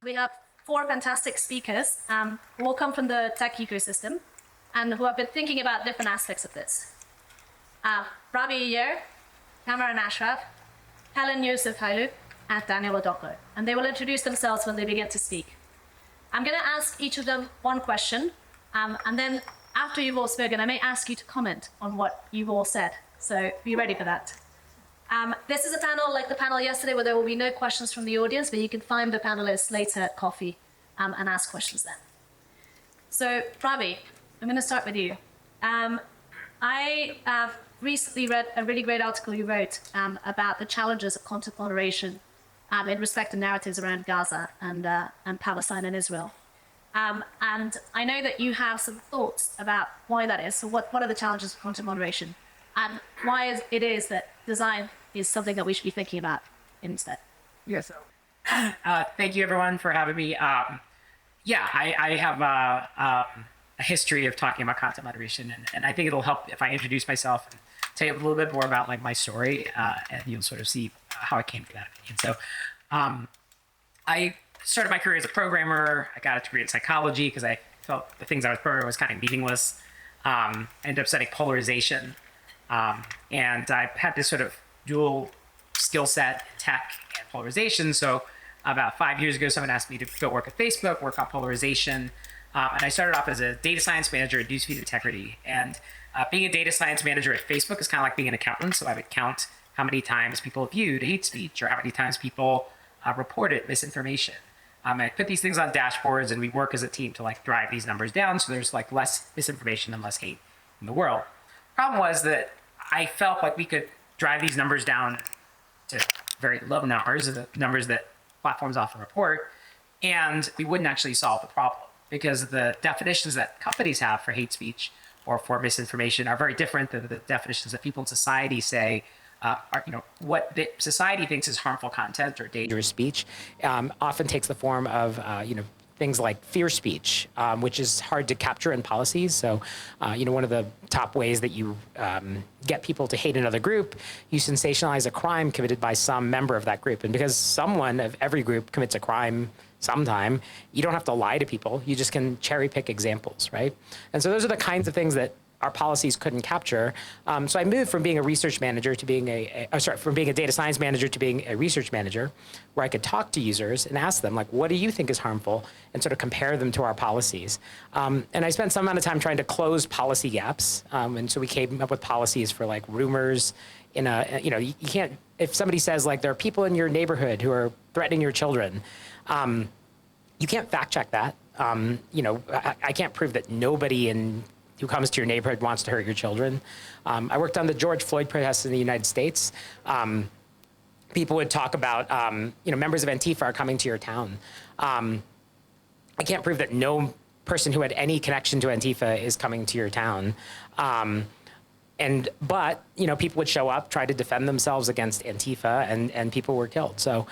We have four fantastic speakers who all come from the tech ecosystem and who have been thinking about different aspects of this. Ravi Iyer, Cameron Ashraf, Helen Yusuf Hailuk, and Daniel Odoko. And they will introduce themselves when they begin to speak. I'm going to ask each of them one question, and then after you've all spoken, I may ask you to comment on what you've all said. So be ready for that. This is a panel like the panel yesterday where there will be no questions from the audience, but you can find the panelists later at coffee and ask questions then. So Ravi, I'm going to start with you. I recently read a really great article you wrote about the challenges of content moderation in respect to narratives around Gaza and Palestine and Israel. And I know that you have some thoughts about why that is. So what are the challenges of content moderation? And why it is that design is something that we should be thinking about instead? Yeah, so thank you everyone for having me. I have a history of talking about content moderation, and I think it'll help if I introduce myself and tell you a little bit more about like my story, and you'll sort of see how I came to that opinion. So I started my career as a programmer. I got a degree in psychology because I felt the things I was programming was kind of meaningless. I ended up studying polarization, and I had this sort of dual skill set, tech and polarization. So about 5 years ago, someone asked me to go work at Facebook, work on polarization. And I started off as a data science manager at newsfeed integrity. And being a data science manager at Facebook is kind of like being an accountant. So I would count how many times people viewed hate speech or how many times people reported misinformation. I put these things on dashboards, and we work as a team to like drive these numbers down so there's like less misinformation and less hate in the world. Problem was that I felt like we could drive these numbers down to very low numbers, the numbers that platforms often report, and we wouldn't actually solve the problem because the definitions that companies have for hate speech or for misinformation are very different than the definitions that people in society say are, what the society thinks is harmful content or dangerous speech often takes the form of, things like fear speech, which is hard to capture in policies. So, one of the top ways that you get people to hate another group, you sensationalize a crime committed by some member of that group. And because someone of every group commits a crime sometime, you don't have to lie to people. You just can cherry pick examples, right? And so those are the kinds of things that our policies couldn't capture. So I moved from being a research manager to being from being a data science manager to being a research manager, where I could talk to users and ask them, like, what do you think is harmful, and sort of compare them to our policies. And I spent some amount of time trying to close policy gaps. And so we came up with policies for like rumors in you can't, if somebody says like there are people in your neighborhood who are threatening your children, you can't fact check that. I can't prove that nobody who comes to your neighborhood wants to hurt your children. I worked on the George Floyd protests in the United States. People would talk about, members of Antifa are coming to your town. I can't prove that no person who had any connection to Antifa is coming to your town. But people would show up, try to defend themselves against Antifa, and people were killed. So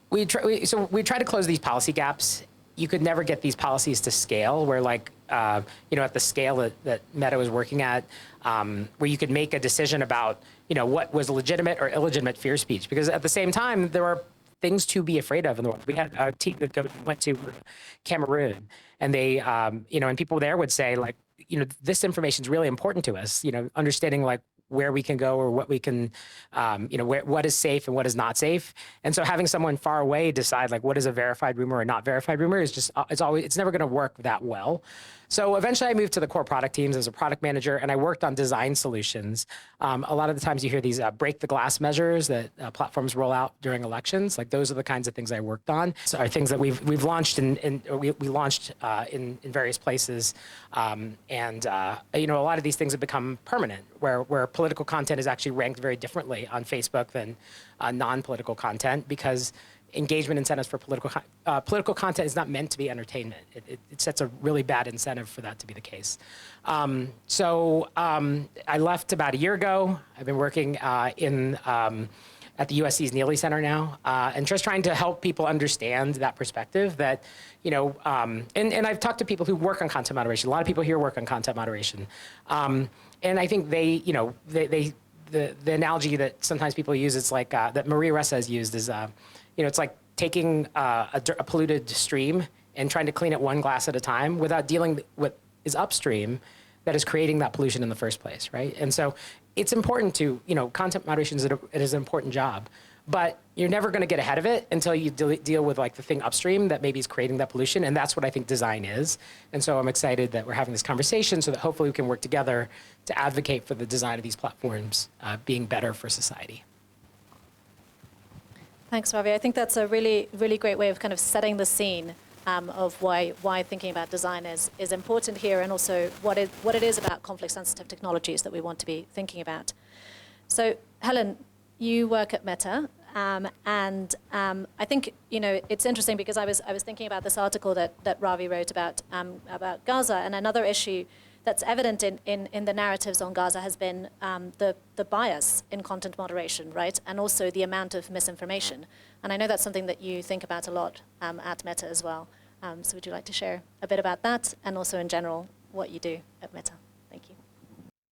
we try to close these policy gaps. You could never get these policies to scale where at the scale that Meta was working at, where you could make a decision about, what was legitimate or illegitimate fear speech. Because at the same time, there are things to be afraid of in the world. We had a team that went to Cameroon, and they, and people there would say like, this information is really important to us, understanding like where we can go or what we can, what is safe and what is not safe. And so having someone far away decide like what is a verified rumor or not verified rumor is just, it's never going to work that well. So eventually I moved to the core product teams as a product manager, and I worked on design solutions. A lot of the times you hear these break the glass measures that platforms roll out during elections. Like those are the kinds of things I worked on. So are things that we've launched we launched in various places. A lot of these things have become permanent, where political content is actually ranked very differently on Facebook than non-political content, because engagement incentives for political content is not meant to be entertainment. It sets a really bad incentive for that to be the case. I left about a year ago. I've been working at the USC's Neely Center now, and just trying to help people understand that perspective that, and I've talked to people who work on content moderation. A lot of people here work on content moderation. And I think the analogy that sometimes people use is like, that Maria Ressa has used is, it's like taking a polluted stream and trying to clean it one glass at a time without dealing with what is upstream that is creating that pollution in the first place, right? And so it's important to, content moderation it is an important job, but you're never going to get ahead of it until you deal with like the thing upstream that maybe is creating that pollution. And that's what I think design is. And so I'm excited that we're having this conversation so that hopefully we can work together to advocate for the design of these platforms being better for society. Thanks, Ravi. I think that's a really, really great way of kind of setting the scene of why thinking about design is important here, and also what it is about conflict-sensitive technologies that we want to be thinking about. So, Helen, you work at Meta, and I think it's interesting because I was thinking about this article that Ravi wrote about Gaza, and another issue that's evident in the narratives on Gaza has been the bias in content moderation, right? And also the amount of misinformation. And I know that's something that you think about a lot at Meta as well. So would you like to share a bit about that, and also in general what you do at Meta? Thank you.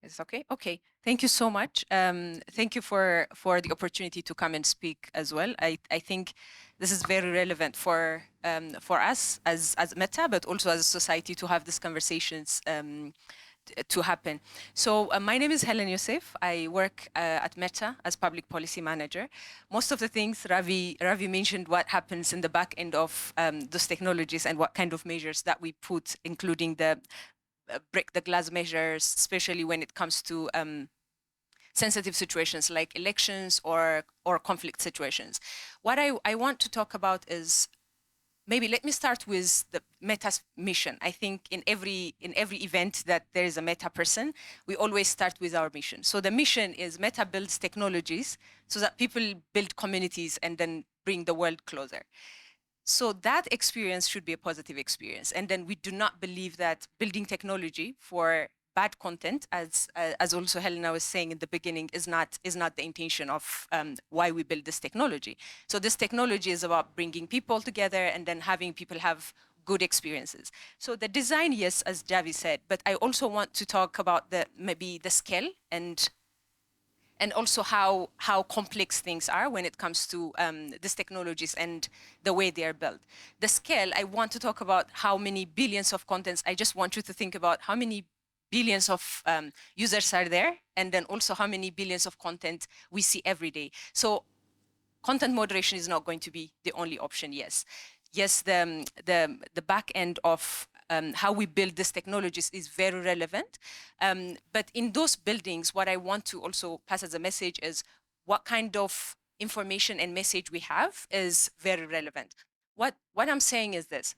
It's okay. Okay. Thank you so much. Thank you for the opportunity to come and speak as well. I think this is very relevant for us as Meta, but also as a society to have these conversations to happen. So my name is Helen Youssef. I work at Meta as public policy manager. Most of the things Ravi mentioned what happens in the back end of those technologies and what kind of measures that we put, including the break the glass measures, especially when it comes to sensitive situations like elections or conflict situations. What I want to talk about is, maybe let me start with the Meta's mission. I think in every event that there is a Meta person, we always start with our mission. So the mission is Meta builds technologies so that people build communities and then bring the world closer. So that experience should be a positive experience. And then we do not believe that building technology for bad content, as also Helena was saying in the beginning, is not the intention of why we build this technology. So this technology is about bringing people together and then having people have good experiences. So the design, yes, as Javi said, but I also want to talk about maybe the scale and also how complex things are when it comes to these technologies and the way they are built. The scale, I want to talk about how many billions of contents. I just want you to think about how many billions of users are there, and then also how many billions of content we see every day. So content moderation is not going to be the only option, yes. Yes, the back end of how we build these technologies is very relevant. But in those buildings, what I want to also pass as a message is what kind of information and message we have is very relevant. What I'm saying is this.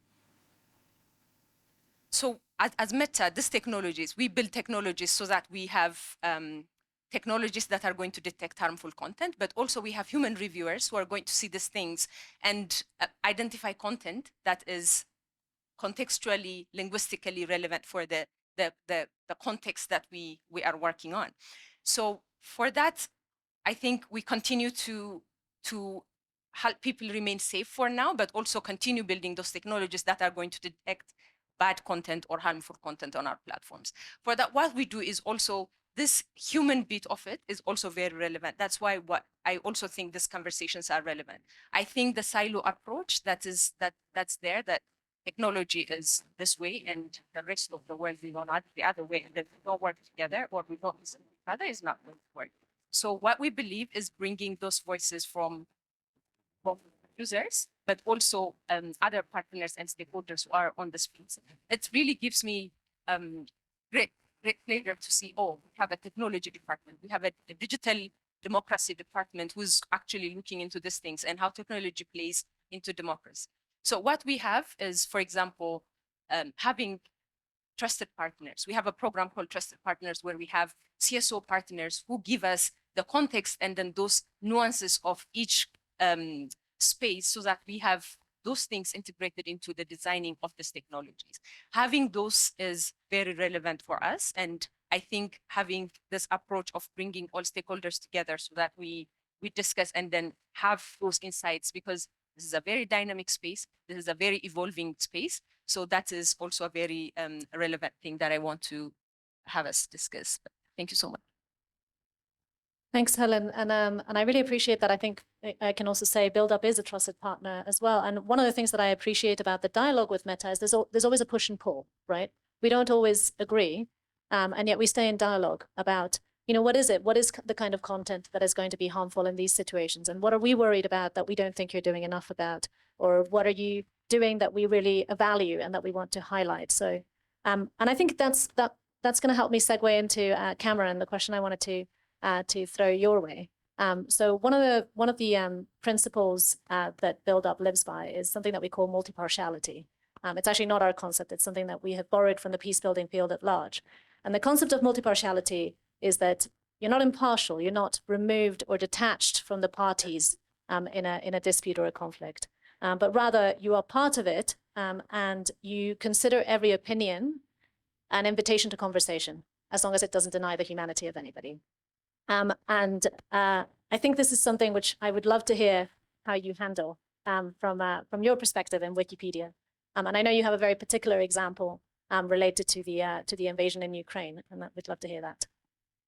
So as Meta, these technologies, we build technologies so that we have technologies that are going to detect harmful content, but also we have human reviewers who are going to see these things and identify content that is contextually, linguistically relevant for the context that we are working on. So for that, I think we continue to help people remain safe for now, but also continue building those technologies that are going to detect bad content or harmful content on our platforms. For that, what we do is also this human bit of it is also very relevant. That's why what I also think these conversations are relevant. I think the silo approach that's there, that technology is this way and the rest of the world is not the other way, and that we don't work together or we don't listen to each other is not going to work. So what we believe is bringing those voices from both users, but also other partners and stakeholders who are on the streets. It really gives me great pleasure to see, we have a technology department. We have a digital democracy department who's actually looking into these things and how technology plays into democracy. So what we have is, for example, having trusted partners. We have a program called Trusted Partners where we have CSO partners who give us the context and then those nuances of each space so that we have those things integrated into the designing of these technologies. Having those is very relevant for us. And I think having this approach of bringing all stakeholders together so that we discuss and then have those insights, because this is a very dynamic space. This is a very evolving space. So that is also a very relevant thing that I want to have us discuss. Thank you so much. Thanks, Helen. And I really appreciate that. I think I can also say BuildUp is a trusted partner as well. And one of the things that I appreciate about the dialogue with Meta is there's always a push and pull, right? We don't always agree, and yet we stay in dialogue about, what is it? What is the kind of content that is going to be harmful in these situations? And what are we worried about that we don't think you're doing enough about? Or what are you doing that we really value and that we want to highlight? So, and I think that's going to help me segue into Cameron, the question I wanted to throw your way. So one of the principles that BuildUp lives by is something that we call multi-partiality. It's actually not our concept. It's something that we have borrowed from the peace building field at large. And the concept of multi-partiality is that you're not impartial. You're not removed or detached from the parties in a dispute or a conflict, but rather you are part of it, and you consider every opinion an invitation to conversation, as long as it doesn't deny the humanity of anybody. I think this is something which I would love to hear how you handle from your perspective in Wikipedia. And I know you have a very particular example related to the invasion in Ukraine, and we'd love to hear that.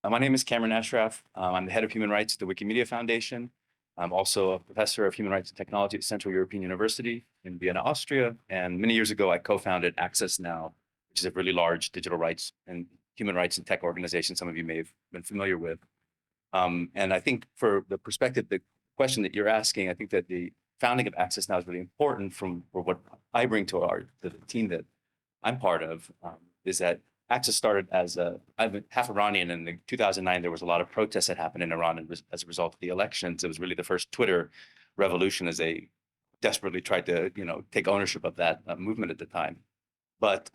My name is Cameron Ashraf. I'm the head of human rights at the Wikimedia Foundation. I'm also a professor of human rights and technology at Central European University in Vienna, Austria. And many years ago, I co-founded Access Now, which is a really large digital rights and human rights and tech organization some of you may have been familiar with. And I think for the perspective, the question that you're asking, I think that the founding of Access Now is really important for what I bring to the team that I'm part of, is that Access started I'm half Iranian, and in 2009, there was a lot of protests that happened in Iran as a result of the elections. It was really the first Twitter revolution as they desperately tried to, take ownership of that movement at the time. But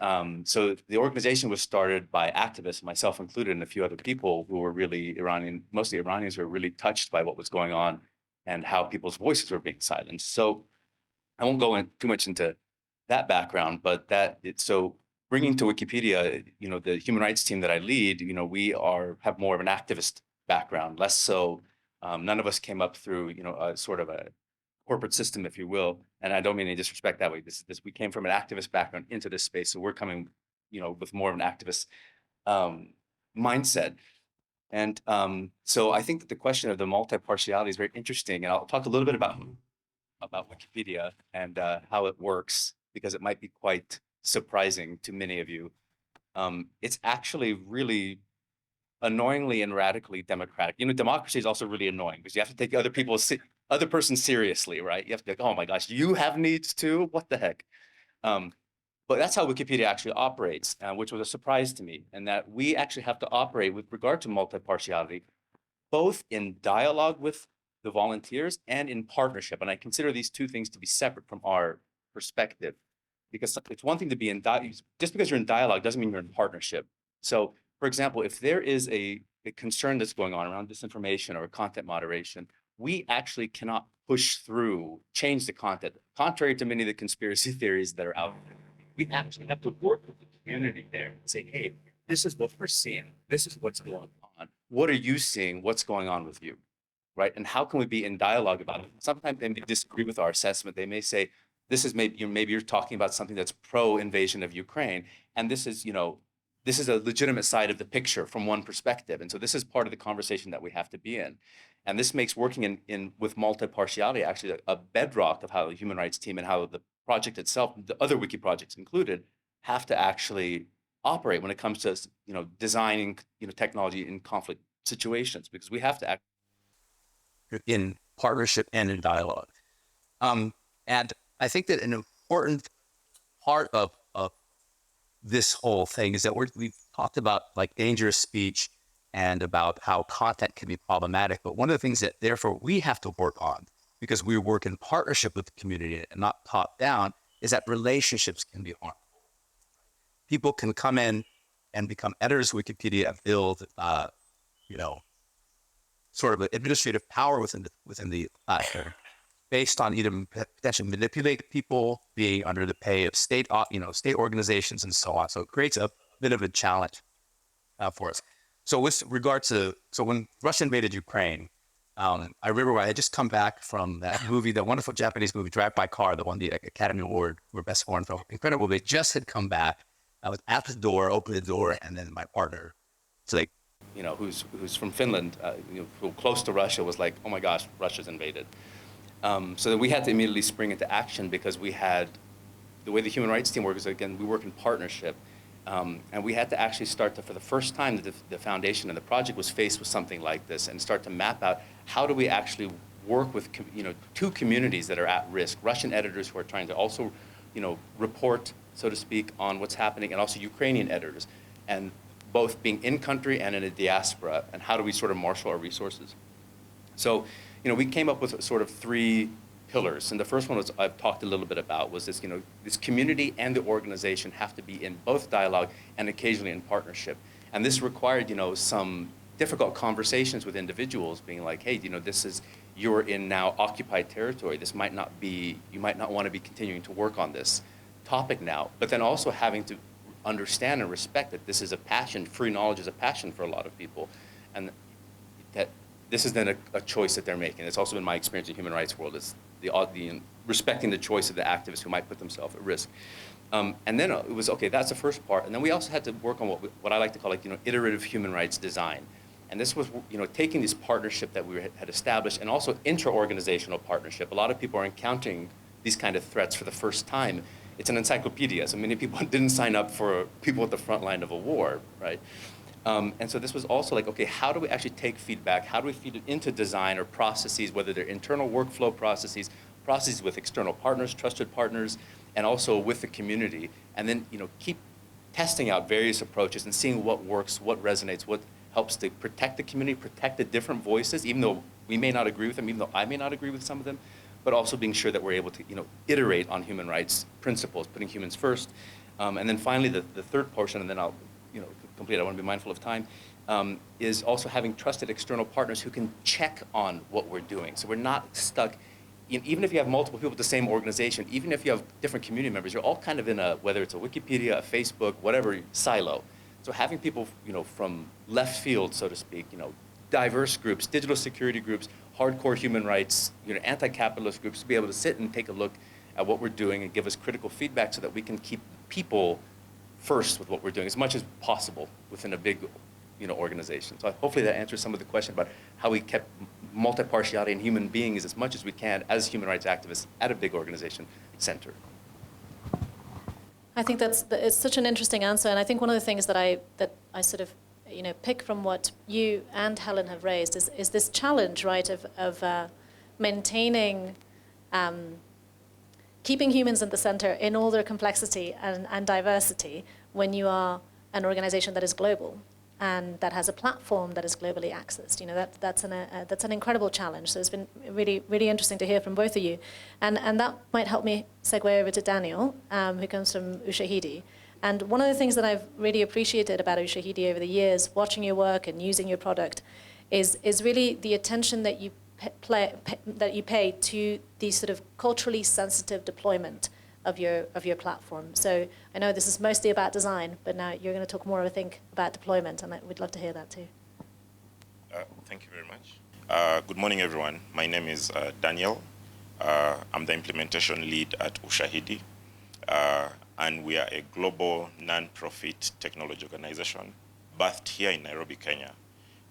so the organization was started by activists, myself included, and a few other people who were really mostly Iranians, who were really touched by what was going on and how people's voices were being silenced. So I won't go too much into that background, but so bringing to Wikipedia, the human rights team that I lead, we have more of an activist background, less so. None of us came up through, a sort of a corporate system, if you will. And I don't mean any disrespect that way. We came from an activist background into this space. So we're coming, with more of an activist mindset. And so I think that the question of the multi-partiality is very interesting. And I'll talk a little bit about Wikipedia and how it works, because it might be quite surprising to many of you. It's actually really annoyingly and radically democratic. Democracy is also really annoying because you have to take other person seriously, right? You have to be like, oh my gosh, you have needs too? What the heck? But that's how Wikipedia actually operates, which was a surprise to me, and that we actually have to operate with regard to multi-partiality, both in dialogue with the volunteers and in partnership. And I consider these two things to be separate from our perspective, because it's one thing to be in dialogue. Just because you're in dialogue doesn't mean you're in partnership. So, for example, if there is a concern that's going on around disinformation or content moderation, we actually cannot change the content, contrary to many of the conspiracy theories that are out there. We actually have to work with the community there and say, hey, this is what we're seeing. This is what's going on. What are you seeing? What's going on with you? Right? And how can we be in dialogue about it? Sometimes they may disagree with our assessment. They may say, this is maybe you're talking about something that's pro-invasion of Ukraine, and this is a legitimate side of the picture from one perspective. And so this is part of the conversation that we have to be in. And this makes working with multi-partiality actually a bedrock of how the human rights team and how the project itself, the other wiki projects included, have to actually operate when it comes to designing technology in conflict situations, because we have to act in partnership and in dialogue. And I think that an important part of this whole thing is that we've talked about like dangerous speech and about how content can be problematic. But one of the things that therefore we have to work on, because we work in partnership with the community and not top down, is that relationships can be harmful. People can come in and become editors of Wikipedia and build, sort of administrative power within the platform, based on either potentially manipulate people, being under the pay of state organizations and so on. So it creates a bit of a challenge for us. So with regard to, when Russia invaded Ukraine, I remember I had just come back from that movie, the wonderful Japanese movie, Drive by Car, that won the Academy Award for Best Foreign Film. Incredible. They just had come back. I was at the door, opened the door, and then my partner, so who's from Finland, who close to Russia, was like, oh my gosh, Russia's invaded. So that we had to immediately spring into action because we had, the way the human rights team works is, again, we work in partnership. And we had to actually start to, for the first time, the foundation and the project was faced with something like this and start to map out how do we actually work with, two communities that are at risk, Russian editors who are trying to also, report, so to speak, on what's happening, and also Ukrainian editors, and both being in country and in a diaspora, and how do we sort of marshal our resources. So, we came up with sort of 3 pillars, and the first one was I've talked a little bit about was this, this community and the organization have to be in both dialogue and occasionally in partnership, and this required, some difficult conversations with individuals, being like, hey, you're in now occupied territory. This might not be, you might not want to be continuing to work on this topic now, but then also having to understand and respect that this is a passion, free knowledge is a passion for a lot of people, and that this is then a choice that they're making. It's also been my experience in the human rights world, is the respecting the choice of the activists who might put themselves at risk. And then it was, okay, that's the first part, and then we also had to work on what I like to call iterative human rights design. And this was, taking this partnership that we had established, and also intra-organizational partnership. A lot of people are encountering these kind of threats for the first time. It's an encyclopedia, so many people didn't sign up for people at the front line of a war, right? And so this was also like, okay, how do we actually take feedback? How do we feed it into design or processes, whether they're internal workflow processes with external partners, trusted partners, and also with the community, and then, keep testing out various approaches and seeing what works, what resonates, what helps to protect the community, protect the different voices, even though we may not agree with them, even though I may not agree with some of them, but also being sure that we're able to, iterate on human rights principles, putting humans first. And then finally, the third portion, and then I'll, complete, I want to be mindful of time, is also having trusted external partners who can check on what we're doing. So we're not stuck, even if you have multiple people at the same organization, even if you have different community members, you're all kind of in a, whether it's a Wikipedia, a Facebook, whatever, silo. So having people, from left field, so to speak, diverse groups, digital security groups, hardcore human rights, anti-capitalist groups, to be able to sit and take a look at what we're doing and give us critical feedback so that we can keep people first with what we're doing as much as possible within a big, organization. So hopefully that answers some of the question about how we kept multi-partiality in human beings as much as we can as human rights activists at a big organization center. I think it's such an interesting answer, and I think one of the things that I sort of pick from what you and Helen have raised is this challenge, right, of maintaining, keeping humans at the center in all their complexity and diversity when you are an organization that is global and that has a platform that is globally accessed. That's an incredible challenge. So it's been really, really interesting to hear from both of you. And that might help me segue over to Daniel, who comes from Ushahidi. And one of the things that I've really appreciated about Ushahidi over the years, watching your work and using your product, is really the attention that you pay to the sort of culturally sensitive deployment of your platform. So I know this is mostly about design, but now you're going to talk more, I think, about deployment, and we'd love to hear that too. Thank you very much. Good morning, everyone. My name is Daniel. I'm the implementation lead at Ushahidi, and we are a global non-profit technology organization birthed here in Nairobi, Kenya.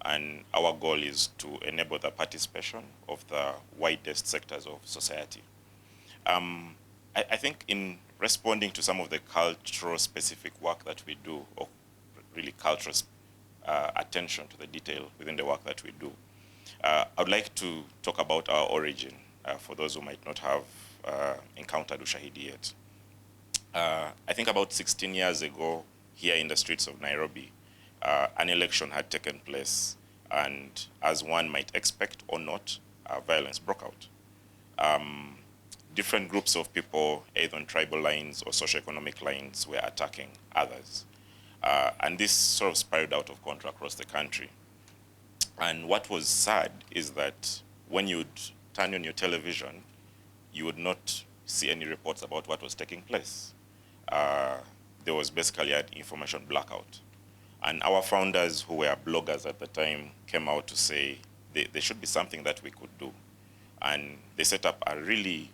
And our goal is to enable the participation of the widest sectors of society. I think in responding to some of the cultural specific work that we do, or really cultural attention to the detail within the work that we do, I would like to talk about our origin for those who might not have encountered Ushahidi yet. I think about 16 years ago, here in the streets of Nairobi, an election had taken place, and as one might expect or not, violence broke out. Different groups of people, either on tribal lines or socioeconomic lines, were attacking others. And this sort of spiraled out of control across the country. And what was sad is that when you'd turn on your television, you would not see any reports about what was taking place. There was basically an information blackout. And our founders, who were bloggers at the time, came out to say there should be something that we could do. And they set up a really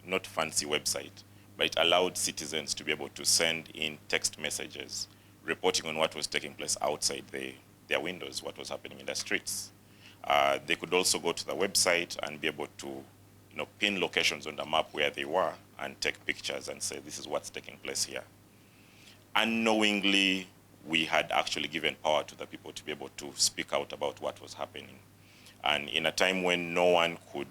not fancy website, but it allowed citizens to be able to send in text messages reporting on what was taking place outside their windows, what was happening in the streets. They could also go to the website and be able to pin locations on the map where they were and take pictures and say, this is what's taking place here. Unknowingly, we had actually given power to the people to be able to speak out about what was happening. And in a time when no one could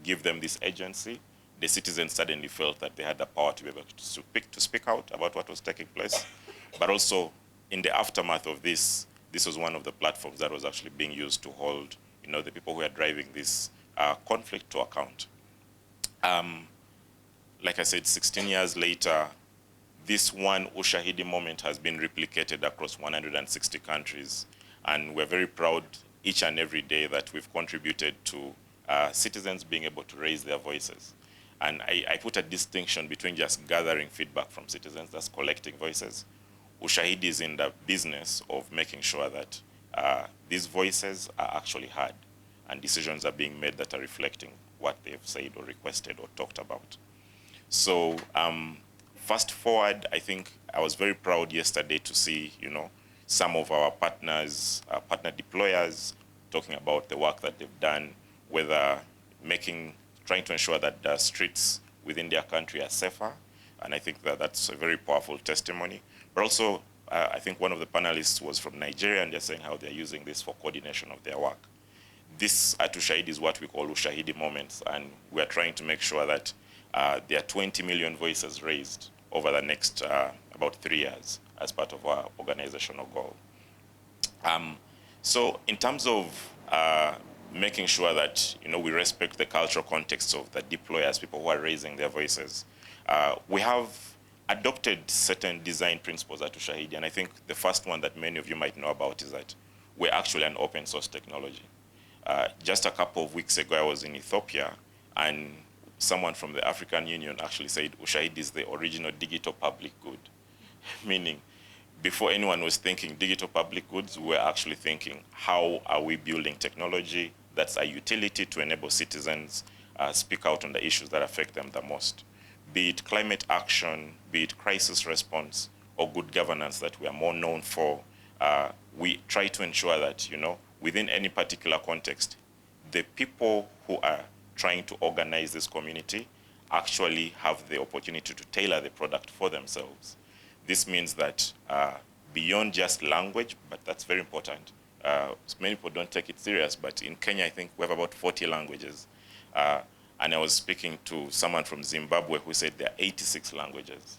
give them this agency, the citizens suddenly felt that they had the power to be able to speak out about what was taking place. But also, in the aftermath of this, this was one of the platforms that was actually being used to hold, the people who are driving this conflict to account. Like I said, 16 years later, this one Ushahidi moment has been replicated across 160 countries. And we're very proud each and every day that we've contributed to citizens being able to raise their voices. And I put a distinction between just gathering feedback from citizens, that's collecting voices. Ushahidi is in the business of making sure that these voices are actually heard and decisions are being made that are reflecting what they've said or requested or talked about. So fast forward, I think I was very proud yesterday to see, some of our partners, partner deployers, talking about the work that they've done, whether trying to ensure that the streets within their country are safer. And I think that that's a very powerful testimony. But also, I think one of the panelists was from Nigeria, and they're saying how they're using this for coordination of their work. This at Ushahidi is what we call Ushahidi moments, and we're trying to make sure that there are 20 million voices raised over the next about 3 years as part of our organizational goal. So in terms of making sure that we respect the cultural context of the deployers, people who are raising their voices, we have adopted certain design principles at Ushahidi, and I think the first one that many of you might know about is that we're actually an open source technology. Just a couple of weeks ago, I was in Ethiopia, and someone from the African Union actually said Ushahidi is the original digital public good, meaning before anyone was thinking digital public goods, we were actually thinking, how are we building technology that's a utility to enable citizens speak out on the issues that affect them the most? Be it climate action, be it crisis response, or good governance that we are more known for. We try to ensure that, within any particular context, the people who are trying to organize this community actually have the opportunity to tailor the product for themselves. This means that beyond just language, but that's very important. Many people don't take it serious, but in Kenya, I think we have about 40 languages. And I was speaking to someone from Zimbabwe who said there are 86 languages.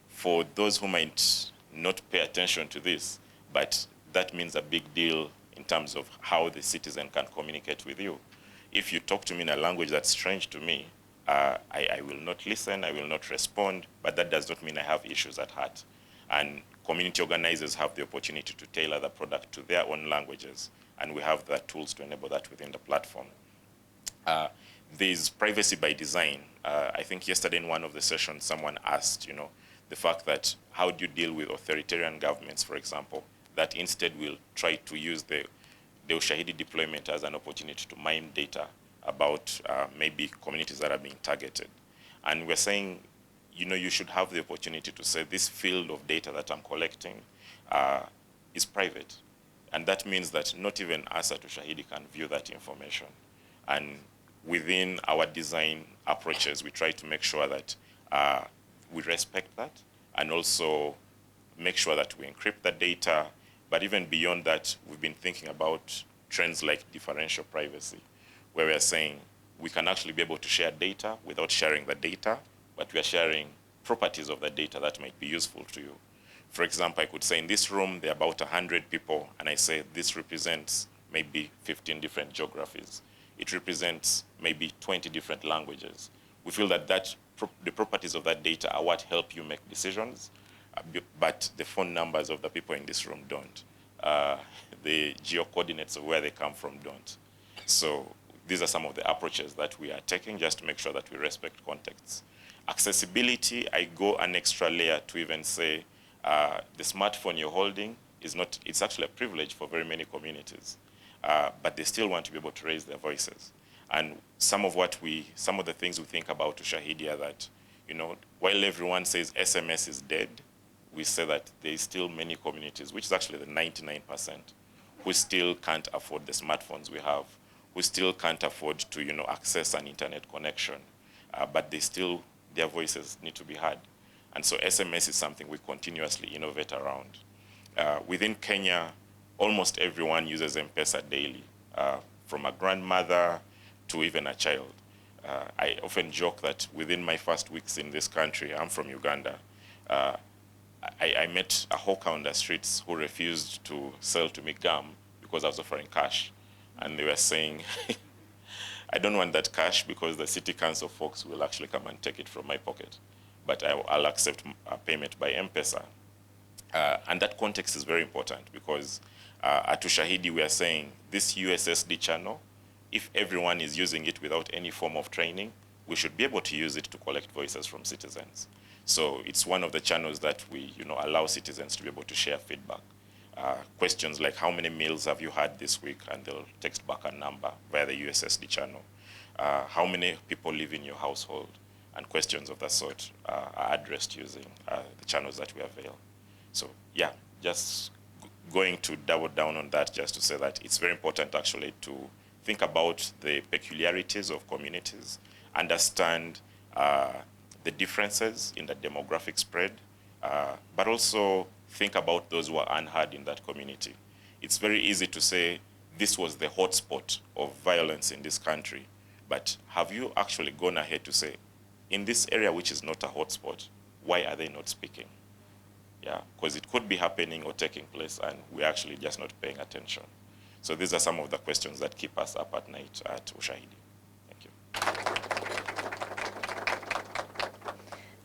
For those who might not pay attention to this, but that means a big deal in terms of how the citizen can communicate with you. If you talk to me in a language that's strange to me, I will not listen, I will not respond, but that does not mean I have issues at heart. And community organizers have the opportunity to tailor the product to their own languages, and we have the tools to enable that within the platform. There's privacy by design. I think yesterday in one of the sessions, someone asked, the fact that how do you deal with authoritarian governments, for example, that instead will try to use the Ushahidi deployment as an opportunity to mine data about maybe communities that are being targeted. And we're saying, you should have the opportunity to say this field of data that I'm collecting is private. And that means that not even us at Ushahidi can view that information. And within our design approaches, we try to make sure that we respect that and also make sure that we encrypt the data. But even beyond that, we've been thinking about trends like differential privacy, where we are saying we can actually be able to share data without sharing the data, but we are sharing properties of the data that might be useful to you. For example, I could say in this room, there are about 100 people, and I say this represents maybe 15 different geographies. It represents maybe 20 different languages. We feel that the properties of that data are what help you make decisions, but the phone numbers of the people in this room don't. The geo-coordinates of where they come from don't. So these are some of the approaches that we are taking just to make sure that we respect contexts. Accessibility, I go an extra layer to even say the smartphone you're holding it's actually a privilege for very many communities. But they still want to be able to raise their voices. And some of the things we think about Ushahidi are that, while everyone says SMS is dead, we say that there is still many communities, which is actually the 99%, who still can't afford the smartphones we have, who still can't afford to, access an internet connection, but their voices need to be heard. And so SMS is something we continuously innovate around. Within Kenya, almost everyone uses M-Pesa daily, from a grandmother to even a child. I often joke that within my first weeks in this country, I'm from Uganda, I met a hawker on the streets who refused to sell to me gum because I was offering cash. And they were saying, I don't want that cash because the city council folks will actually come and take it from my pocket. But I'll accept a payment by M-Pesa. And that context is very important because at Ushahidi we are saying this USSD channel, if everyone is using it without any form of training, we should be able to use it to collect voices from citizens. So it's one of the channels that we allow citizens to be able to share feedback. Questions like how many meals have you had this week, and they'll text back a number via the USSD channel. How many people live in your household, and questions of that sort are addressed using the channels that we avail. So yeah, just going to double down on that, just to say that it's very important actually to think about the peculiarities of communities, understand the differences in the demographic spread, but also think about those who are unheard in that community. It's very easy to say this was the hotspot of violence in this country, but have you actually gone ahead to say, in this area which is not a hotspot, why are they not speaking? Yeah, because it could be happening or taking place and we're actually just not paying attention. So these are some of the questions that keep us up at night at Ushahidi. Thank you.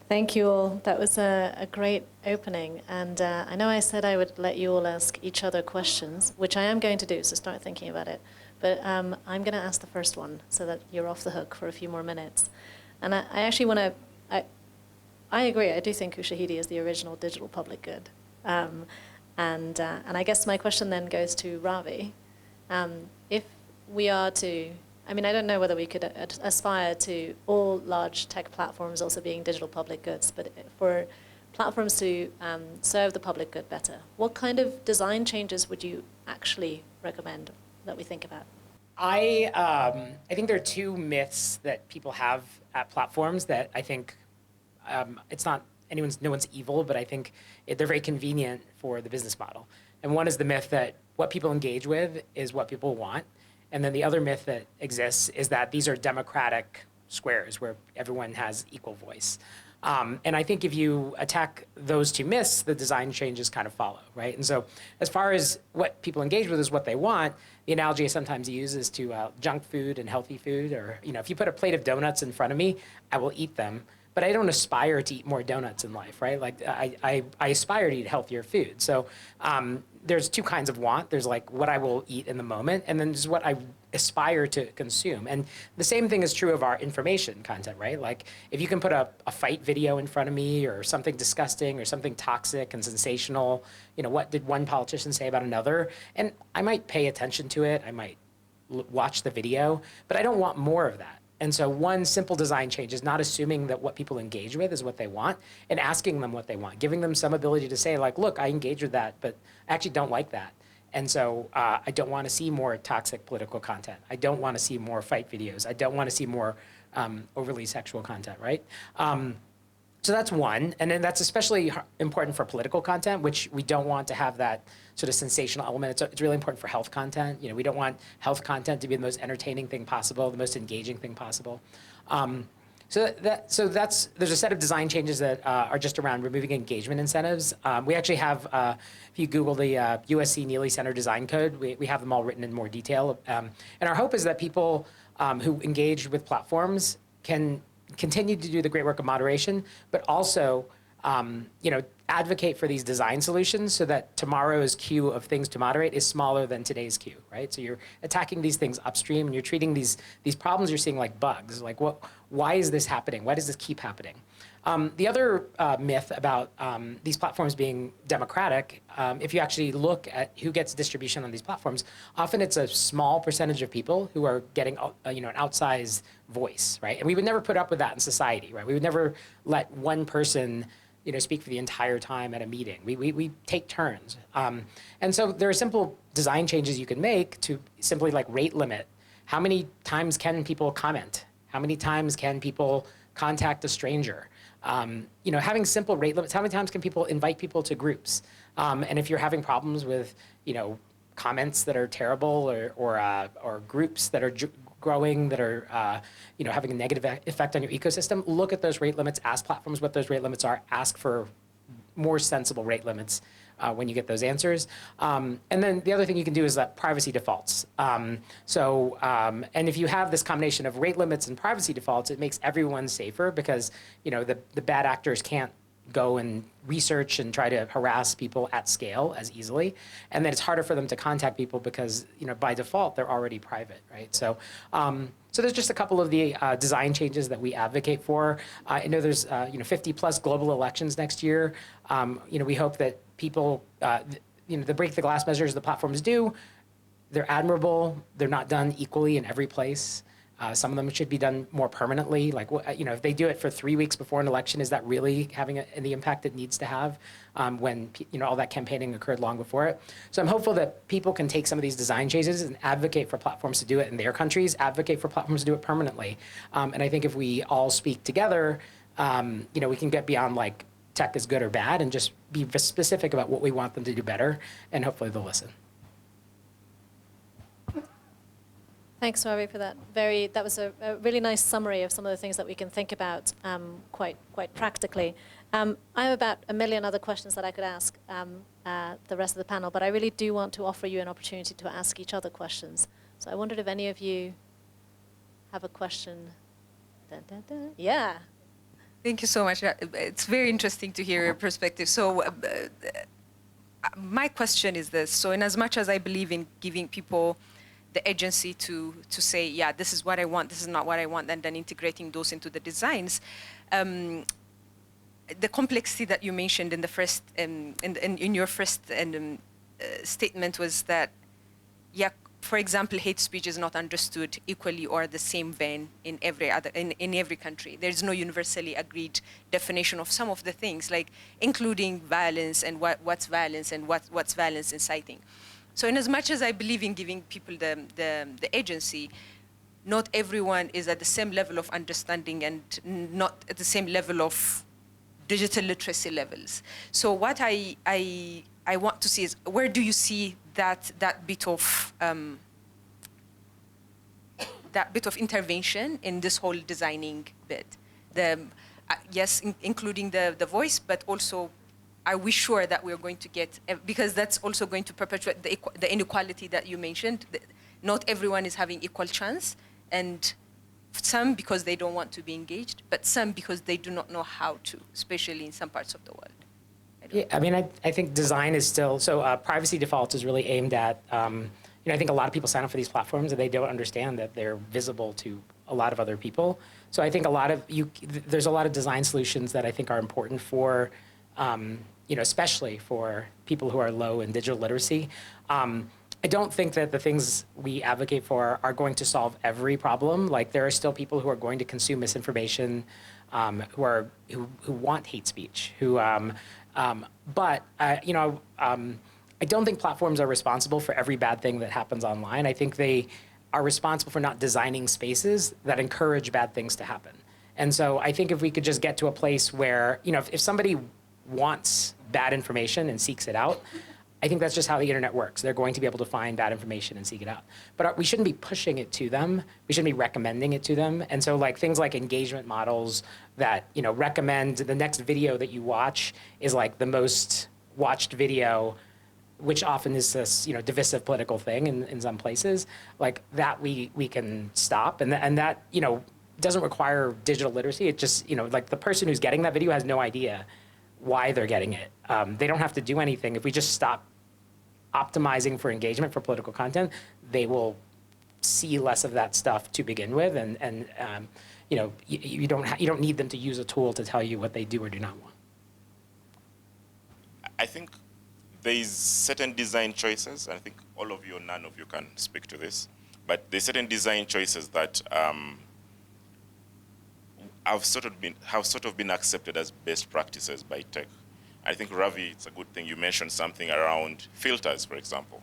Thank you all. That was a great opening. And I know I said I would let you all ask each other questions, which I am going to do, so start thinking about it. But I'm going to ask the first one so that you're off the hook for a few more minutes. And I actually want to, I agree, I do think Ushahidi is the original digital public good. And I guess my question then goes to Ravi. If we are to, I mean, I don't know whether we could aspire to all large tech platforms also being digital public goods, but for platforms to serve the public good better, what kind of design changes would you actually recommend that we think about? I think there are two myths that people have at platforms that I think it's not no one's evil, but I think they're very convenient for the business model. And one is the myth that what people engage with is what people want. And then the other myth that exists is that these are democratic squares where everyone has equal voice. And I think if you attack those two myths, the design changes kind of follow, right? And so as far as what people engage with is what they want, the analogy I sometimes use is to junk food and healthy food. Or, if you put a plate of donuts in front of me, I will eat them. But I don't aspire to eat more donuts in life, right? Like I aspire to eat healthier food. So there's two kinds of want. There's like what I will eat in the moment, and then there's what I aspire to consume. And the same thing is true of our information content, right? Like if you can put a fight video in front of me or something disgusting or something toxic and sensational, what did one politician say about another? And I might pay attention to it. I might watch the video, but I don't want more of that. And so one simple design change is not assuming that what people engage with is what they want and asking them what they want, giving them some ability to say like, look, I engage with that, but I actually don't like that. And so I don't want to see more toxic political content. I don't want to see more fight videos. I don't want to see more overly sexual content, right? So that's one. And then that's especially important for political content, which we don't want to have that sort of sensational element. It's really important for health content. We don't want health content to be the most entertaining thing possible, the most engaging thing possible. So there's a set of design changes that are just around removing engagement incentives. We actually have, if you Google the USC Neely Center Design Code, we have them all written in more detail. And our hope is that people who engage with platforms can continue to do the great work of moderation, but also, advocate for these design solutions so that tomorrow's queue of things to moderate is smaller than today's queue, right? So you're attacking these things upstream and you're treating these problems you're seeing like bugs. Like why is this happening? Why does this keep happening? The other myth about these platforms being democratic, if you actually look at who gets distribution on these platforms, often it's a small percentage of people who are getting an outsized voice, right? And we would never put up with that in society, right? We would never let one person speak for the entire time at a meeting. We take turns. And so there are simple design changes you can make to simply like rate limit. How many times can people comment? How many times can people contact a stranger? Having simple rate limits. How many times can people invite people to groups? And if you're having problems with, comments that are terrible or groups that are growing that are, having a negative effect on your ecosystem, look at those rate limits, ask platforms what those rate limits are, ask for more sensible rate limits when you get those answers. And then the other thing you can do is that privacy defaults. And if you have this combination of rate limits and privacy defaults, it makes everyone safer because, the bad actors can't go and research and try to harass people at scale as easily. And then it's harder for them to contact people because, by default, they're already private, right? So there's just a couple of the design changes that we advocate for. I know there's 50 plus global elections next year. We hope that people, the break the glass measures the platforms do, they're admirable. They're not done equally in every place. Some of them should be done more permanently. Like, if they do it for 3 weeks before an election, is that really having the impact it needs to have when, all that campaigning occurred long before it? So I'm hopeful that people can take some of these design changes and advocate for platforms to do it in their countries, advocate for platforms to do it permanently. And I think if we all speak together, we can get beyond like tech is good or bad and just be specific about what we want them to do better, and hopefully they'll listen. Thanks, Ravi, for that. That was a really nice summary of some of the things that we can think about quite practically. I have about a million other questions that I could ask the rest of the panel, but I really do want to offer you an opportunity to ask each other questions. So I wondered if any of you have a question. Dun, dun, dun. Yeah. Thank you so much. It's very interesting to hear your perspective. So my question is this. So in as much as I believe in giving people the agency to say, yeah, this is what I want, this is not what I want, and then integrating those into the designs, the complexity that you mentioned in the first, in your first statement was that, yeah, for example, hate speech is not understood equally or the same vein in every country. There's no universally agreed definition of some of the things, like including violence and what's violence and what's violence inciting. So in as much as I believe in giving people the agency, not everyone is at the same level of understanding and not at the same level of digital literacy levels. So what I want to see is, where do you see that bit of intervention in this whole designing bit? Yes, including the voice, but also, are we sure that we're going to get, because that's also going to perpetuate the inequality that you mentioned. Not everyone is having equal chance, and some because they don't want to be engaged, but some because they do not know how to, especially in some parts of the world. I think design is still, so privacy default is really aimed at, I think a lot of people sign up for these platforms and they don't understand that they're visible to a lot of other people. So I think there's a lot of design solutions that I think are important for, especially for people who are low in digital literacy. I don't think that the things we advocate for are going to solve every problem. Like, there are still people who are going to consume misinformation, who want hate speech, but I don't think platforms are responsible for every bad thing that happens online. I think they are responsible for not designing spaces that encourage bad things to happen. And so I think if we could just get to a place where, if somebody wants bad information and seeks it out, I think that's just how the internet works. They're going to be able to find bad information and seek it out. But we shouldn't be pushing it to them. We shouldn't be recommending it to them. And so things like engagement models that, recommend the next video that you watch is like the most watched video, which often is this, divisive political thing in some places, like that we can stop. And that, doesn't require digital literacy. It just, like the person who's getting that video has no idea why they're getting it. They don't have to do anything. If we just stop optimizing for engagement for political content, they will see less of that stuff to begin with. And you don't need them to use a tool to tell you what they do or do not want. I think there is certain design choices, and I think all of you or none of you can speak to this, but there's certain design choices that have sort of been accepted as best practices by tech. I think, Ravi, it's a good thing you mentioned something around filters, for example.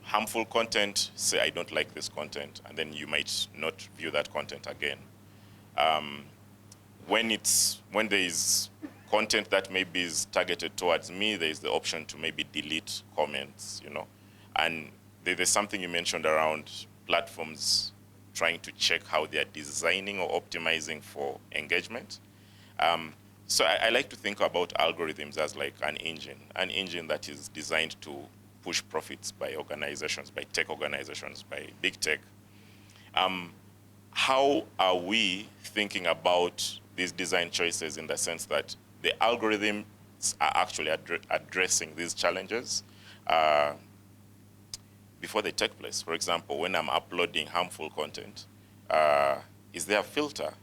Harmful content, say I don't like this content, and then you might not view that content again. When there is content that maybe is targeted towards me, there is the option to maybe delete comments, you know. And there's something you mentioned around platforms trying to check how they are designing or optimizing for engagement. So I like to think about algorithms as like an engine that is designed to push profits by organizations, by tech organizations, by big tech. How are we thinking about these design choices in the sense that the algorithms are actually addressing these challenges before they take place? For example, when I'm uploading harmful content, is there a filter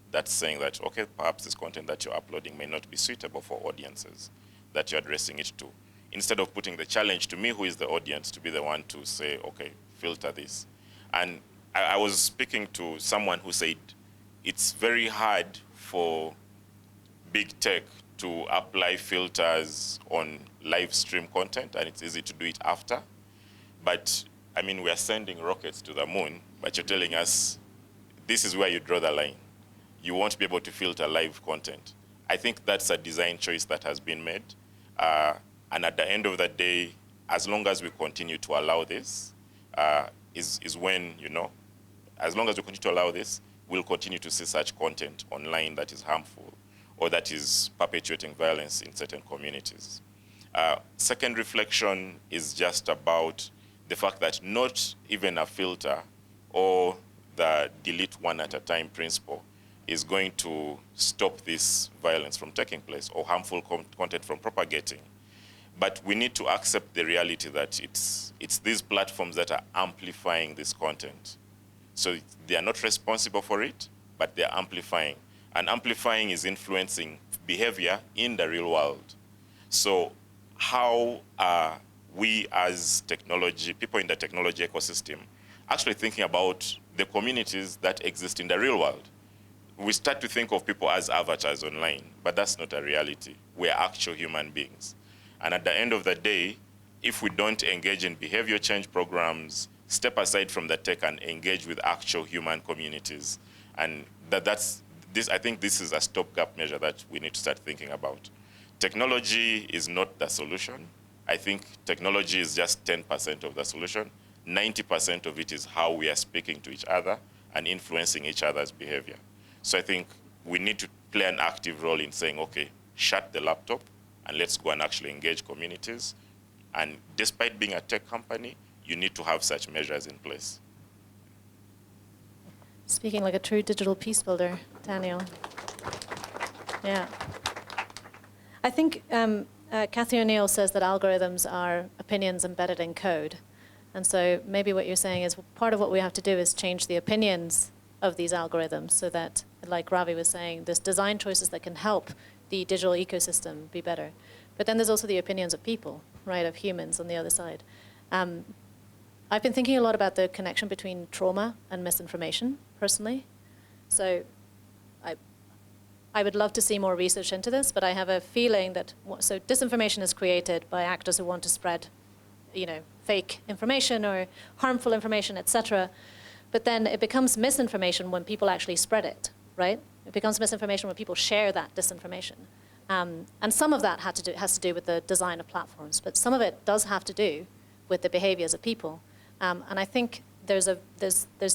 that's saying that, okay, perhaps this content that you're uploading may not be suitable for audiences that you're addressing it to? Instead of putting the challenge to me, who is the audience, to be the one to say, okay, filter this. And I was speaking to someone who said it's very hard for big tech to apply filters on live stream content, and it's easy to do it after. But, I mean, we are sending rockets to the moon, but you're telling us this is where you draw the line. You won't be able to filter live content. I think that's a design choice that has been made. And at the end of the day, as long as we continue to allow this, is when, you know, as long as we continue to allow this, we'll continue to see such content online that is harmful or that is perpetuating violence in certain communities. Second reflection is just about the fact that not even a filter or the delete one at a time principle is going to stop this violence from taking place or harmful content from propagating. But we need to accept the reality that it's these platforms that are amplifying this content. So they are not responsible for it, but they're amplifying. And amplifying is influencing behavior in the real world. So how are we as technology, people in the technology ecosystem, actually thinking about the communities that exist in the real world? We start to think of people as avatars online, but that's not a reality. We're actual human beings. And at the end of the day, if we don't engage in behavior change programs, step aside from the tech and engage with actual human communities, and I think this is a stopgap measure that we need to start thinking about. Technology is not the solution. I think technology is just 10% of the solution. 90% of it is how we are speaking to each other and influencing each other's behavior. So I think we need to play an active role in saying, okay, shut the laptop and let's go and actually engage communities. And despite being a tech company, you need to have such measures in place. Speaking like a true digital peace builder, Daniel. Yeah. I think Cathy O'Neill says that algorithms are opinions embedded in code. And so maybe what you're saying is part of what we have to do is change the opinions of these algorithms so that, like Ravi was saying, there's design choices that can help the digital ecosystem be better. But then there's also the opinions of people, right, of humans on the other side. I've been thinking a lot about the connection between trauma and misinformation, personally. So I would love to see more research into this, but I have a feeling that, so disinformation is created by actors who want to spread, fake information or harmful information, etc. But then it becomes misinformation when people actually spread it, right? It becomes misinformation when people share that disinformation. And some of that has to do with the design of platforms, but some of it does have to do with the behaviors of people. And I think there's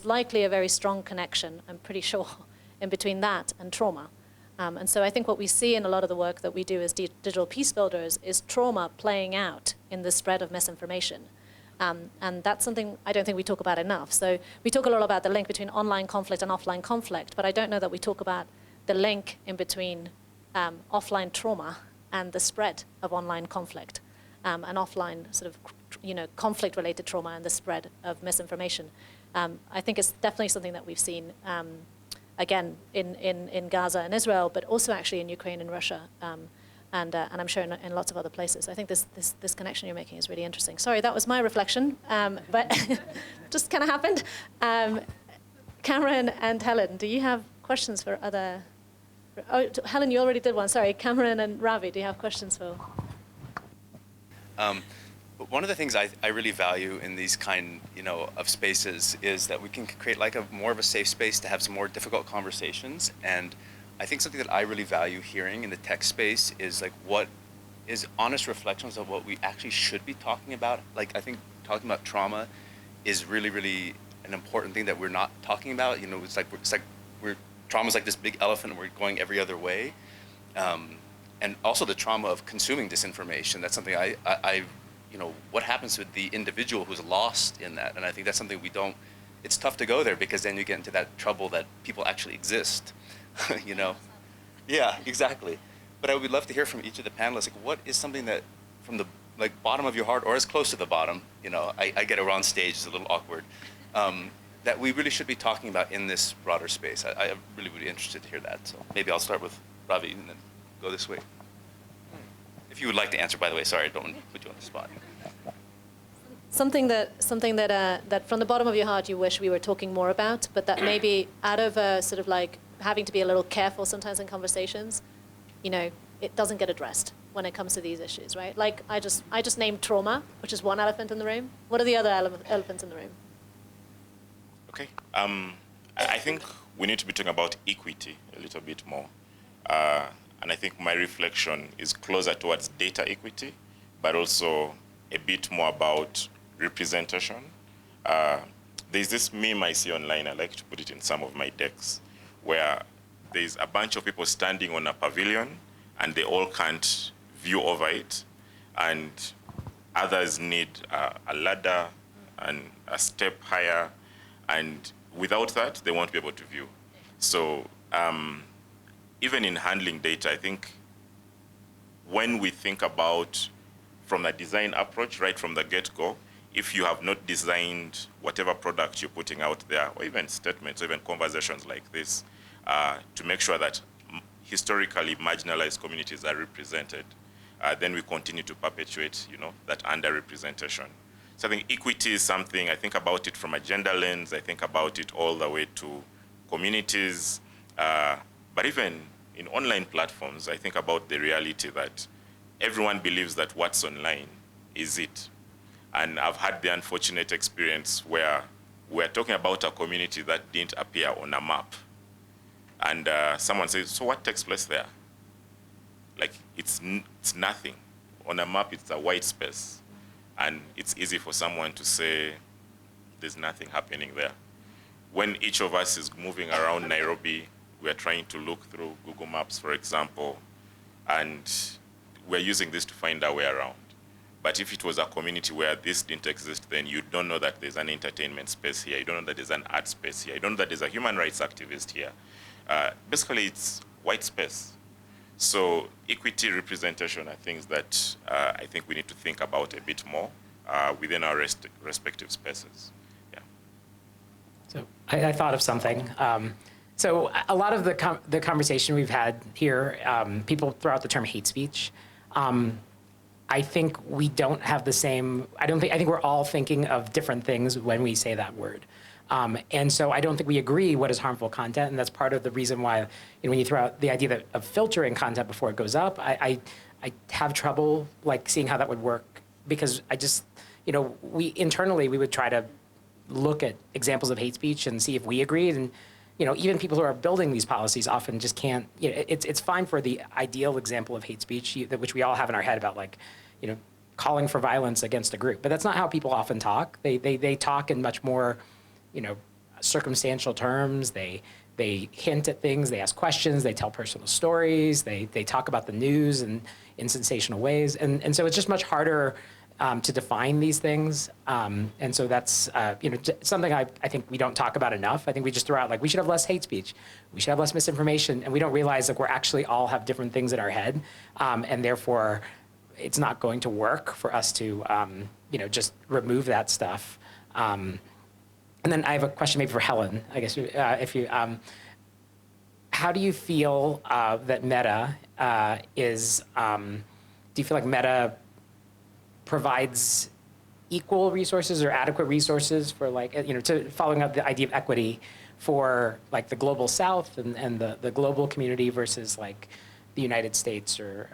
likely a very strong connection, I'm pretty sure, in between that and trauma. And so I think what we see in a lot of the work that we do as digital peace builders is trauma playing out in the spread of misinformation. And that's something I don't think we talk about enough. So we talk a lot about the link between online conflict and offline conflict, but I don't know that we talk about the link in between offline trauma and the spread of online conflict, and offline sort of conflict-related trauma and the spread of misinformation. I think it's definitely something that we've seen again in Gaza and Israel, but also actually in Ukraine and Russia. And I'm sure in lots of other places. I think this connection you're making is really interesting. Sorry, that was my reflection, but just kind of happened. Cameron and Helen, do you have questions for other? Oh, Helen, you already did one. Sorry, Cameron and Ravi, do you have questions for? But one of the things I really value in these kind, of spaces is that we can create like more of a safe space to have some more difficult conversations. And I think something that I really value hearing in the tech space is like what is honest reflections of what we actually should be talking about. Like I think talking about trauma is really, really an important thing that we're not talking about. It's like trauma's like this big elephant and we're going every other way. And also the trauma of consuming disinformation. That's something I what happens to the individual who's lost in that? And I think that's something it's tough to go there because then you get into that trouble that people actually exist, Yeah, exactly. But I would love to hear from each of the panelists, like what is something that from the bottom of your heart or as close to the bottom, I get around stage, it's a little awkward, that we really should be talking about in this broader space. I'm really, really interested to hear that. So maybe I'll start with Ravi and then go this way. If you would like to answer, by the way, sorry, I don't want to put you on the spot. Something that from the bottom of your heart you wish we were talking more about, but that maybe out of a sort of like having to be a little careful sometimes in conversations, it doesn't get addressed when it comes to these issues, right? Like I just named trauma, which is one elephant in the room. What are the other elephants in the room? Okay. I think we need to be talking about equity a little bit more. And I think my reflection is closer towards data equity, but also a bit more about representation. There's this meme I see online, I like to put it in some of my decks, where there's a bunch of people standing on a pavilion and they all can't view over it. And others need a ladder and a step higher. And without that, they won't be able to view. So even in handling data, I think when we think about from the design approach, right from the get-go, if you have not designed whatever product you're putting out there, or even statements, or even conversations like this, to make sure that historically marginalized communities are represented, then we continue to perpetuate, that underrepresentation. So I think equity is something, I think about it from a gender lens, I think about it all the way to communities, but even in online platforms, I think about the reality that everyone believes that what's online is it. And I've had the unfortunate experience where we're talking about a community that didn't appear on a map. And someone says, so what takes place there? Like, it's nothing. On a map, it's a white space. And it's easy for someone to say, there's nothing happening there. When each of us is moving around Nairobi, we're trying to look through Google Maps, for example, and we're using this to find our way around. But if it was a community where this didn't exist, then you don't know that there's an entertainment space here. You don't know that there's an art space here. You don't know that there's a human rights activist here. Basically, it's white space. So equity representation are things that I think we need to think about a bit more within our respective spaces. Yeah. So I thought of something. So a lot of the conversation we've had here, people throw out the term hate speech. I think we don't have the same, I think we're all thinking of different things when we say that word. And so I don't think we agree what is harmful content, and that's part of the reason why when you throw out the idea of filtering content before it goes up, I have trouble seeing how that would work, because I just, we internally, we would try to look at examples of hate speech and see if we agreed, and even people who are building these policies often just can't, it's fine for the ideal example of hate speech, which we all have in our head about calling for violence against a group, but that's not how people often talk. They talk in much more, circumstantial terms. They hint at things, they ask questions, they tell personal stories, they talk about the news in sensational ways. And so it's just much harder to define these things. And so that's, something I think we don't talk about enough. I think we just throw out we should have less hate speech, we should have less misinformation, and we don't realize we're actually all have different things in our head. And therefore, it's not going to work for us to, just remove that stuff. And then I have a question maybe for Helen, I guess, if you, how do you feel that Meta is, do you feel like Meta provides equal resources or adequate resources for to following up the idea of equity for like the global South and the global community versus like the United States or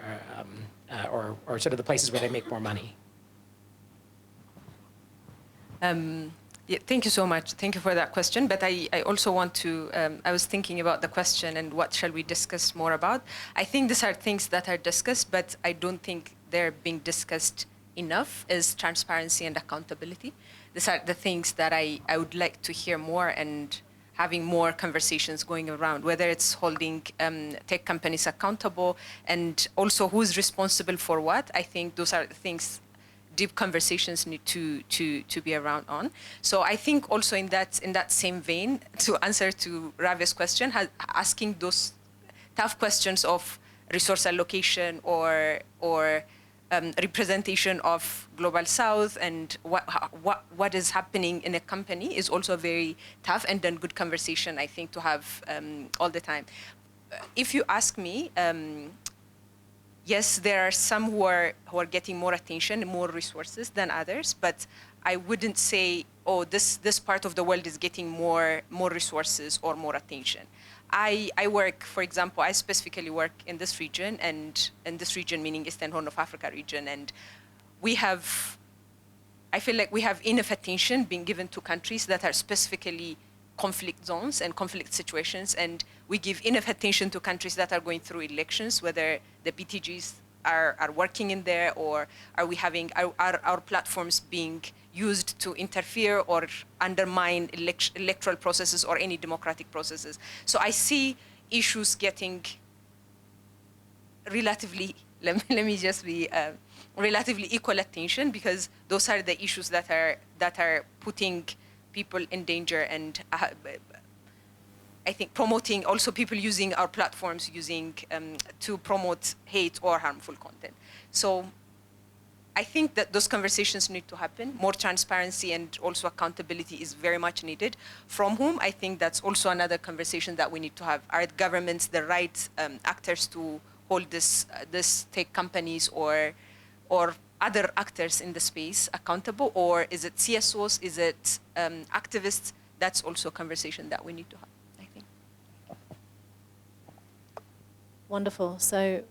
sort of the places where they make more money? Yeah, thank you so much. Thank you for that question. But I also want to, I was thinking about the question and what shall we discuss more about. I think these are things that are discussed, but I don't think they're being discussed enough, is transparency and accountability. These are the things that I would like to hear more and having more conversations going around, whether it's holding tech companies accountable and also who's responsible for what. I think those are the things deep conversations need to be around on. So I think also in that same vein, to answer to Ravi's question, asking those tough questions of resource allocation or representation of global South and what is happening in a company is also very tough and then good conversation, I think, to have all the time. If you ask me, yes, there are some who are getting more attention and more resources than others, but I wouldn't say, oh, this part of the world is getting more resources or more attention. I work, for example, I specifically work in this region, and in this region meaning Eastern Horn of Africa region, and I feel like we have enough attention being given to countries that are specifically conflict zones and conflict situations, and we give enough attention to countries that are going through elections, whether the BTGs are working in there, or are we having our platforms being used to interfere or undermine electoral processes or any democratic processes. So I see issues getting relatively, let me just be relatively equal attention, because those are the issues that are putting people in danger, and I think promoting also people using our platforms to promote hate or harmful content. So I think that those conversations need to happen. More transparency and also accountability is very much needed. From whom? I think that's also another conversation that we need to have. Are governments the right actors to hold this tech companies or other actors in the space accountable, or is it CSOs? Is it activists? That's also a conversation that we need to have, I think. Wonderful. So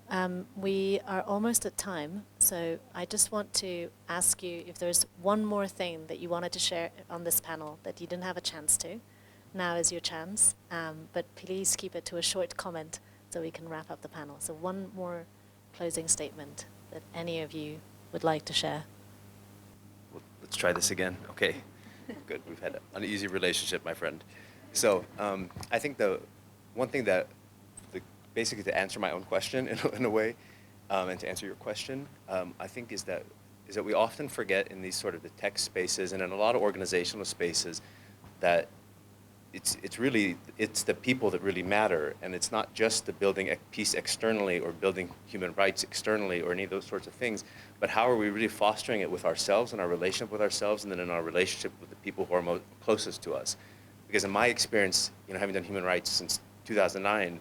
we are almost at time. So I just want to ask you if there's one more thing that you wanted to share on this panel that you didn't have a chance to. Now is your chance. But please keep it to a short comment so we can wrap up the panel. So one more closing statement that any of you would like to share. Well, let's try this again. Okay, good. We've had an uneasy relationship, my friend. So I think the one thing that, basically to answer my own question in a way, and to answer your question, I think is that we often forget in these sort of the tech spaces and in a lot of organizational spaces that it's really the people that really matter, and it's not just the building peace externally or building human rights externally or any of those sorts of things, but how are we really fostering it with ourselves and our relationship with ourselves, and then in our relationship with the people who are closest to us. Because in my experience, having done human rights since 2009,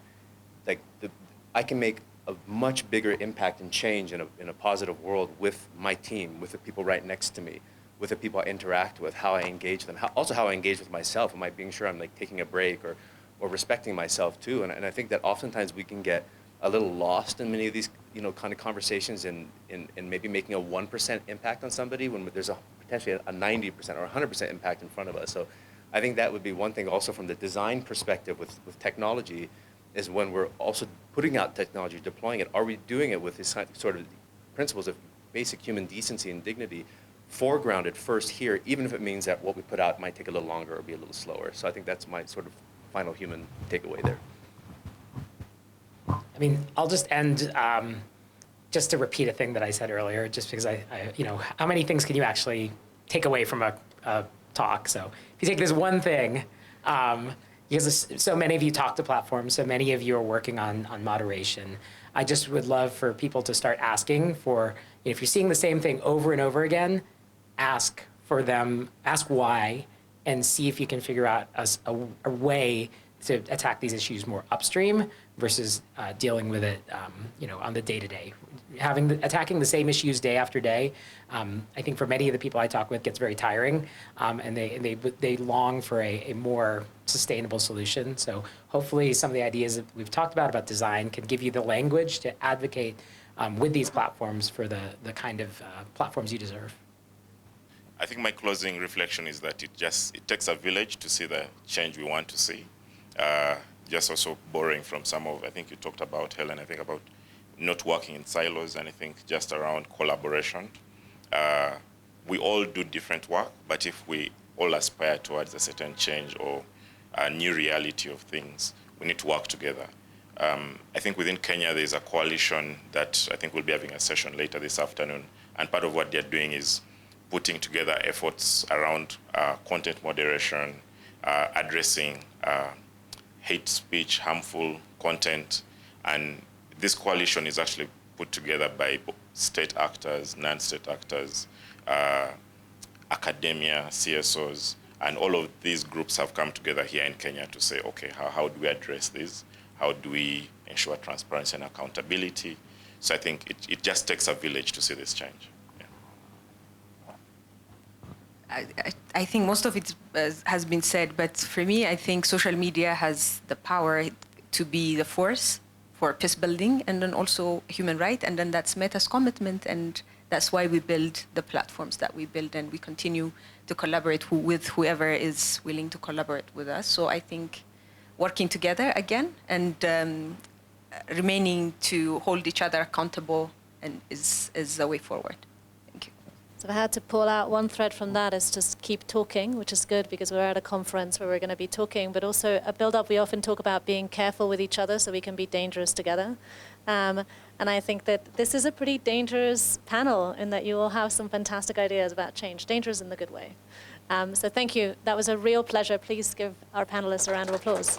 I can make a much bigger impact and change in a positive world with my team, with the people right next to me, with the people I interact with, how I engage them, also how I engage with myself. Am I being sure I'm taking a break or respecting myself too? And I think that oftentimes we can get a little lost in many of these kind of conversations in maybe making a 1% impact on somebody when there's potentially a 90% or 100% impact in front of us. So I think that would be one thing also from the design perspective with technology, is when we're also putting out technology, deploying it, are we doing it with this sort of principles of basic human decency and dignity foregrounded first here, even if it means that what we put out might take a little longer or be a little slower. So I think that's my sort of final human takeaway there. I mean, I'll just end just to repeat a thing that I said earlier, just because how many things can you actually take away from a talk? So if you take this one thing, because so many of you talk to platforms, so many of you are working on moderation. I just would love for people to start asking for, if you're seeing the same thing over and over again, ask for them, ask why, and see if you can figure out a way to attack these issues more upstream versus dealing with it, on the day-to-day attacking the same issues day after day, I think for many of the people I talk with gets very tiring, and they long for a more sustainable solution. So hopefully some of the ideas that we've talked about design can give you the language to advocate with these platforms for the kind of platforms you deserve. I think my closing reflection is that it takes a village to see the change we want to see. Just also borrowing from some of, I think you talked about, Helen, I think about not working in silos, and I think just around collaboration. We all do different work, but if we all aspire towards a certain change or a new reality of things, we need to work together. I think within Kenya, there's a coalition that I think we'll be having a session later this afternoon, and part of what they're doing is putting together efforts around content moderation, addressing hate speech, harmful content, and this coalition is actually put together by state actors, non-state actors, academia, CSOs, and all of these groups have come together here in Kenya to say, okay, how do we address this? How do we ensure transparency and accountability? So I think it just takes a village to see this change. I think most of it has been said, but for me, I think social media has the power to be the force for peace building and then also human rights, and then that's Meta's commitment, and that's why we build the platforms that we build, and we continue to collaborate with whoever is willing to collaborate with us. So I think working together again and remaining to hold each other accountable and is the way forward. So if I had to pull out one thread from that, is just keep talking, which is good because we're at a conference where we're going to be talking, but also a build-up, we often talk about being careful with each other so we can be dangerous together. And I think that this is a pretty dangerous panel in that you all have some fantastic ideas about change, dangerous in the good way. So thank you. That was a real pleasure. Please give our panelists a round of applause.